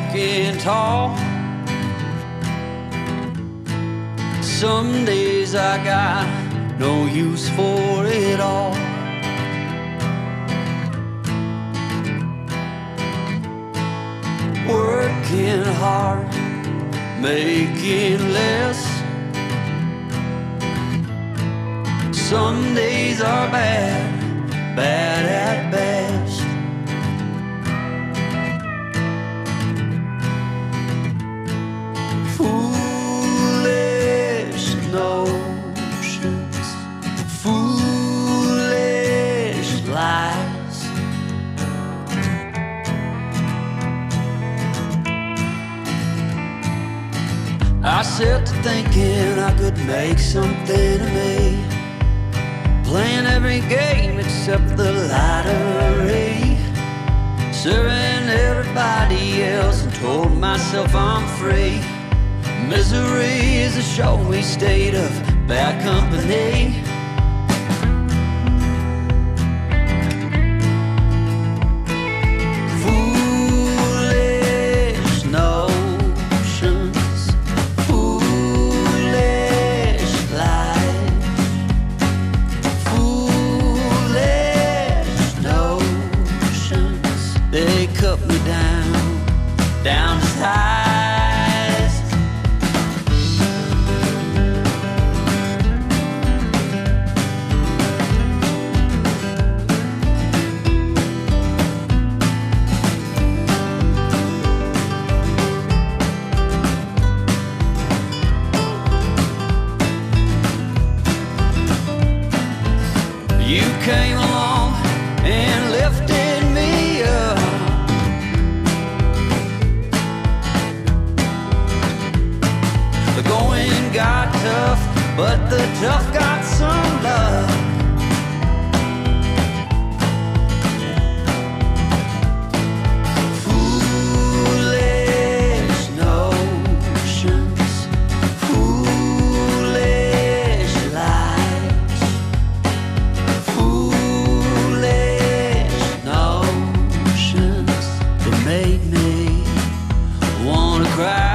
walking tall. Some days I got no use for it all. Working hard, making less. Some days are bad, bad at best. Foolish notions, foolish lies. I set to thinking I could make something of me, playing every game except the lottery, serving everybody else and told myself I'm free. Misery is a showy state of bad company. Foolish notions, foolish lies. Foolish notions, they cut me down to size. You came along and lifted me up. The going got tough, but the tough got some luck. Foolish notions, foolish lies. Foolish notions that made me wanna cry.